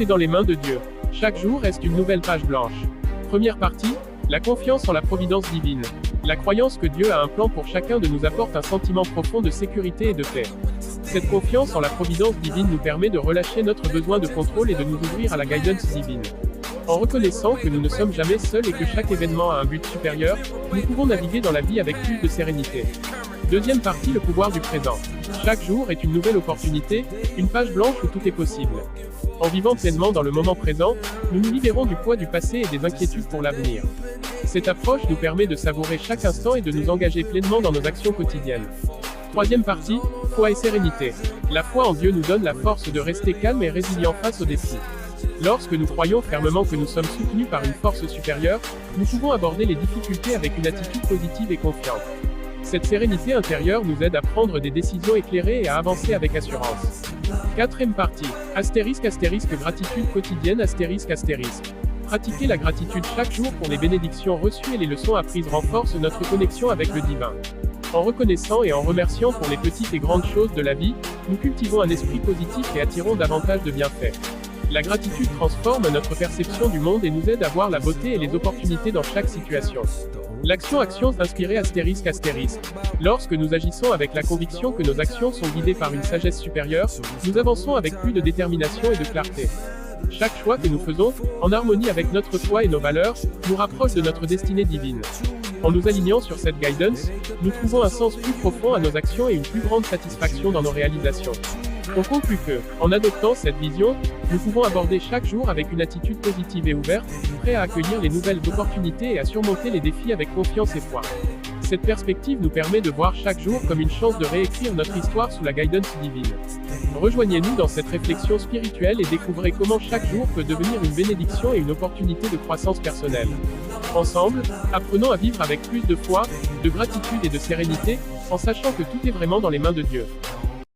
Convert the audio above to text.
Tout est dans les mains de Dieu. Chaque jour reste une nouvelle page blanche. Première partie, la confiance en la providence divine. La croyance que Dieu a un plan pour chacun de nous apporte un sentiment profond de sécurité et de paix. Cette confiance en la providence divine nous permet de relâcher notre besoin de contrôle et de nous ouvrir à la guidance divine. En reconnaissant que nous ne sommes jamais seuls et que chaque événement a un but supérieur, nous pouvons naviguer dans la vie avec plus de sérénité. Deuxième partie, le pouvoir du présent. Chaque jour est une nouvelle opportunité, une page blanche où tout est possible. En vivant pleinement dans le moment présent, nous nous libérons du poids du passé et des inquiétudes pour l'avenir. Cette approche nous permet de savourer chaque instant et de nous engager pleinement dans nos actions quotidiennes. Troisième partie, foi et sérénité. La foi en Dieu nous donne la force de rester calme et résilient face aux défis. Lorsque nous croyons fermement que nous sommes soutenus par une force supérieure, nous pouvons aborder les difficultés avec une attitude positive et confiante. Cette sérénité intérieure nous aide à prendre des décisions éclairées et à avancer avec assurance. Quatrième partie, astérisque gratitude quotidienne astérisque. Pratiquer la gratitude chaque jour pour les bénédictions reçues et les leçons apprises renforce notre connexion avec le divin. En reconnaissant et en remerciant pour les petites et grandes choses de la vie, nous cultivons un esprit positif et attirons davantage de bienfaits. La gratitude transforme notre perception du monde et nous aide à voir la beauté et les opportunités dans chaque situation. L'action inspirée astérisque. Lorsque nous agissons avec la conviction que nos actions sont guidées par une sagesse supérieure, nous avançons avec plus de détermination et de clarté. Chaque choix que nous faisons, en harmonie avec notre foi et nos valeurs, nous rapproche de notre destinée divine. En nous alignant sur cette guidance, nous trouvons un sens plus profond à nos actions et une plus grande satisfaction dans nos réalisations. On conclut que, en adoptant cette vision, nous pouvons aborder chaque jour avec une attitude positive et ouverte, prêts à accueillir les nouvelles opportunités et à surmonter les défis avec confiance et foi. Cette perspective nous permet de voir chaque jour comme une chance de réécrire notre histoire sous la guidance divine. Rejoignez-nous dans cette réflexion spirituelle et découvrez comment chaque jour peut devenir une bénédiction et une opportunité de croissance personnelle. Ensemble, apprenons à vivre avec plus de foi, de gratitude et de sérénité, en sachant que tout est vraiment dans les mains de Dieu.